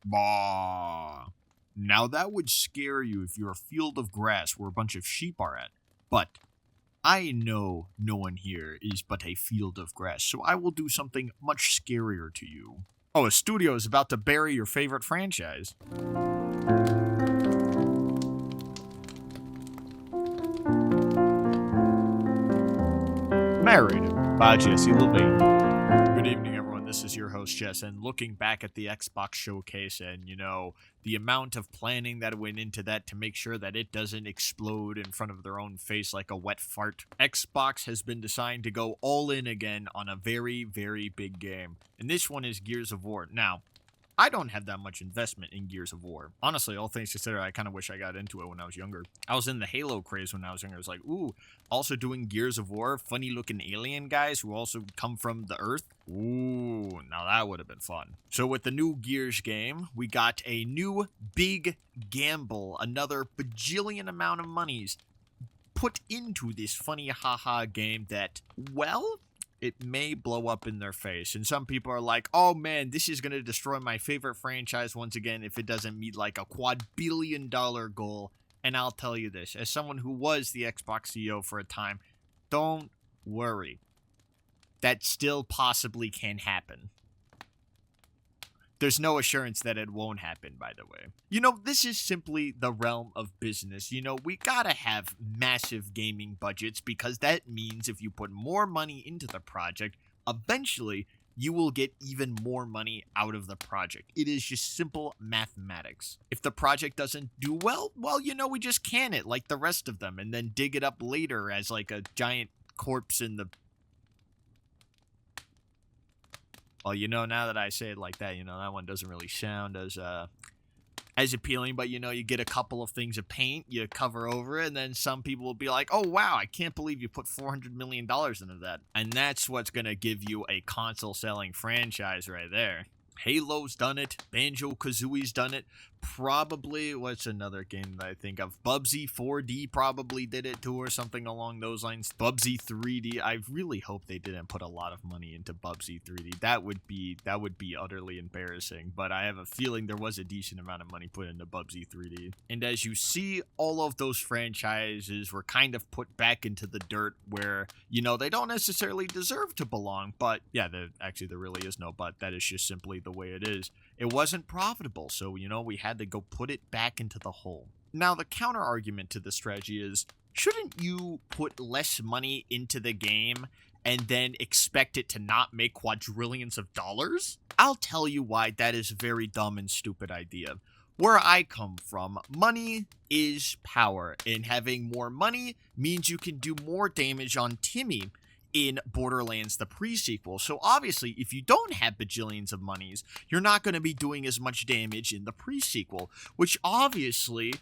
Bah. Now that would scare you if you're a field of grass where a bunch of sheep are at. But I know no one here is but a field of grass, so I will do something much scarier to you. Oh, a studio is about to bury your favorite franchise. Narrated by Jesse Levine. Good evening, everyone. This is your host, Jess, and looking back at the Xbox showcase and, the amount of planning that went into that to make sure that it doesn't explode in front of their own face like a wet fart, Xbox has been deciding to go all in again on a very, very big game. And this one is Gears of War. Now, I don't have that much investment in Gears of War. Honestly, all things considered, I kind of wish I got into it when I was younger. I was in the Halo craze when I was younger. I was like, ooh, also doing Gears of War, funny looking alien guys who also come from the Earth. Ooh, now that would have been fun. So with the new Gears game, we got a new big gamble, another bajillion amount of monies put into this funny haha game that, well, it may blow up in their face. And some people are like, oh man, this is going to destroy my favorite franchise once again if it doesn't meet like a quad-billion-dollar goal. And I'll tell you this, as someone who was the Xbox CEO for a time, don't worry. That still possibly can happen. There's no assurance that it won't happen, by the way. This is simply the realm of business. We gotta have massive gaming budgets because that means if you put more money into the project, eventually you will get even more money out of the project. It is just simple mathematics. If the project doesn't do well, we just can it like the rest of them and then dig it up later as like a giant corpse in the... Well, now that I say it like that, that one doesn't really sound as appealing, but you get a couple of things of paint, you cover over it, and then some people will be like, oh wow, I can't believe you put $400 million into that. And that's what's going to give you a console-selling franchise right there. Halo's done it, Banjo-Kazooie's done it, probably, what's another game that I think of? Bubsy 4D probably did it too, or something along those lines. Bubsy 3D, I really hope they didn't put a lot of money into Bubsy 3D. That would be utterly embarrassing, but I have a feeling there was a decent amount of money put into Bubsy 3D. And as you see, all of those franchises were kind of put back into the dirt where, they don't necessarily deserve to belong, but yeah, there really is no but. That is just simply the way it is. It wasn't profitable, so, we had to go put it back into the hole. Now, the counter argument to this strategy is, shouldn't you put less money into the game and then expect it to not make quadrillions of dollars? I'll tell you why that is a very dumb and stupid idea. Where I come from, money is power, and having more money means you can do more damage on Timmy in Borderlands the pre-sequel. So obviously, if you don't have bajillions of monies, you're not going to be doing as much damage in the pre-sequel, which obviously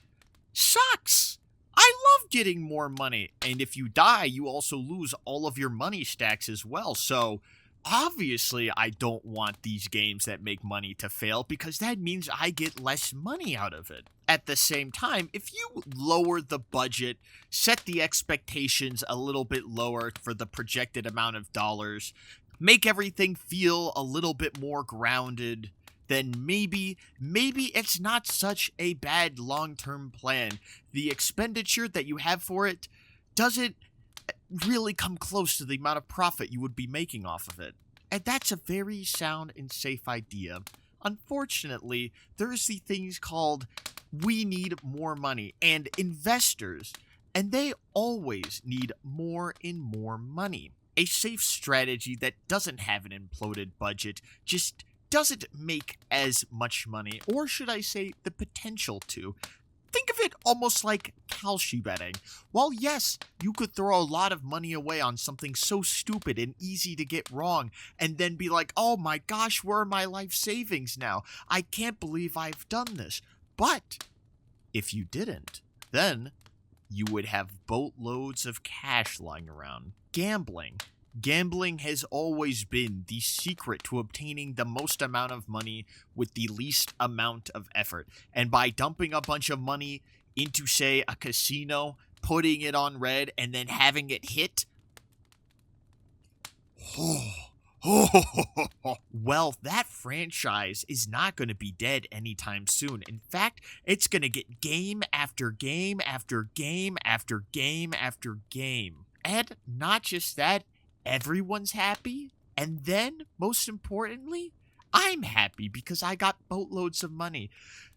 sucks. I love getting more money, and if you die, you also lose all of your money stacks as well. So obviously, I don't want these games that make money to fail because that means I get less money out of it. At the same time, if you lower the budget, set the expectations a little bit lower for the projected amount of dollars, make everything feel a little bit more grounded, then maybe it's not such a bad long-term plan. The expenditure that you have for it doesn't really come close to the amount of profit you would be making off of it. And that's a very sound and safe idea. Unfortunately, there's the things called we need more money and investors, and they always need more and more money. A safe strategy that doesn't have an imploded budget just doesn't make as much money, or should I say the potential to. Think of it almost like Kalshi betting. While yes, you could throw a lot of money away on something so stupid and easy to get wrong, and then be like, oh my gosh, where are my life savings now? I can't believe I've done this. But if you didn't, then you would have boatloads of cash lying around. Gambling has always been the secret to obtaining the most amount of money with the least amount of effort. And by dumping a bunch of money into, say, a casino, putting it on red, and then having it hit, Well, that franchise is not going to be dead anytime soon. In fact, it's going to get game after game after game after game after game. And not just that, everyone's happy. And then, most importantly, I'm happy because I got boatloads of money.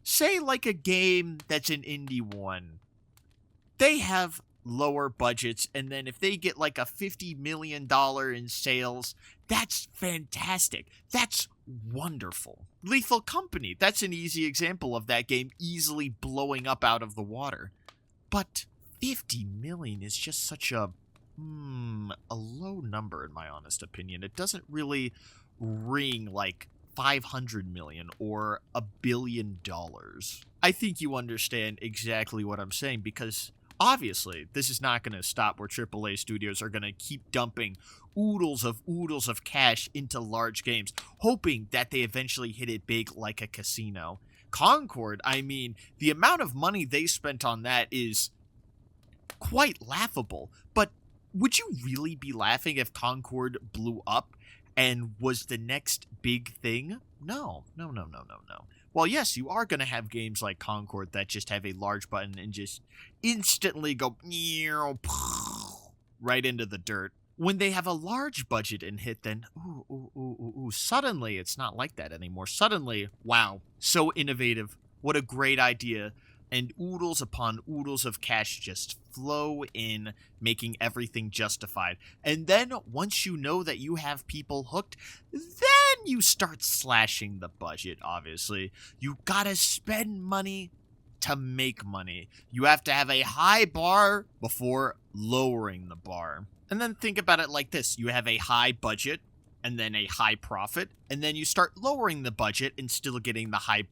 Say, like a game that's an indie one, they have lower budgets, and then if they get like a $50 million in sales, that's fantastic. That's wonderful. Lethal Company, that's an easy example of that game easily blowing up out of the water. But 50 million is just such a low number in my honest opinion. It doesn't really ring like 500 million or $1 billion. I think you understand exactly what I'm saying because obviously this is not going to stop where AAA studios are going to keep dumping oodles of cash into large games, hoping that they eventually hit it big like a casino. Concord, I mean, the amount of money they spent on that is quite laughable, but would you really be laughing if Concord blew up and was the next big thing? No. Well, yes, you are going to have games like Concord that just have a large button and just instantly go right into the dirt. When they have a large budget and hit, then suddenly it's not like that anymore. Suddenly, wow, so innovative. What a great idea. And oodles upon oodles of cash just flow in, making everything justified. And then, once you know that you have people hooked, then you start slashing the budget, obviously. You gotta spend money to make money. You have to have a high bar before lowering the bar. And then think about it like this. You have a high budget, and then a high profit, and then you start lowering the budget and still getting the high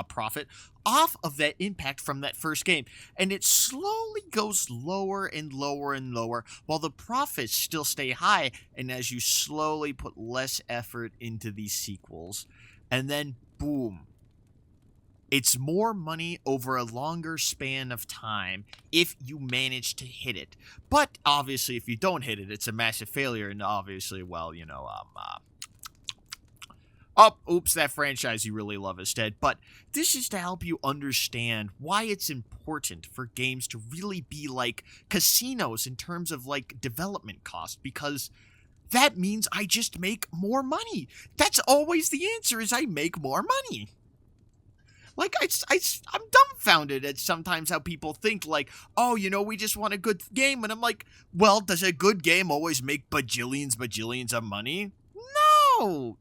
profit off of that impact from that first game. And it slowly goes lower and lower and lower while the profits still stay high, and as you slowly put less effort into these sequels. And then, boom. It's more money over a longer span of time if you manage to hit it. But obviously, if you don't hit it, it's a massive failure. And obviously, well, oops, that franchise you really love is dead. But this is to help you understand why it's important for games to really be like casinos in terms of like development cost, because that means I just make more money. That's always the answer, is I make more money. Like, I'm dumbfounded at sometimes how people think, like, oh, we just want a good game. And I'm like, well, does a good game always make bajillions of money? No.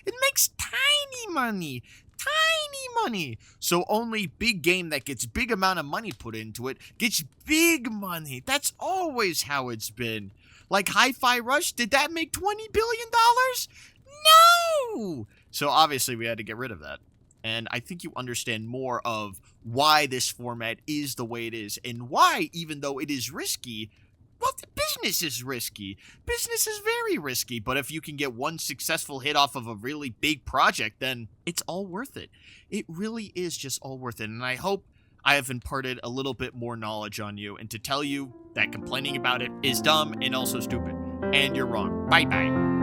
It makes tiny money. Tiny money. So only big game that gets big amount of money put into it gets big money. That's always how it's been. Like Hi-Fi Rush, did that make $20 billion? No! So obviously we had to get rid of that. And I think you understand more of why this format is the way it is, and why, even though it is risky, well, the business is risky. Business is very risky, but if you can get one successful hit off of a really big project, then it's all worth it. It really is just all worth it, and I hope I have imparted a little bit more knowledge on you, and to tell you that complaining about it is dumb and also stupid. And you're wrong. Bye-bye.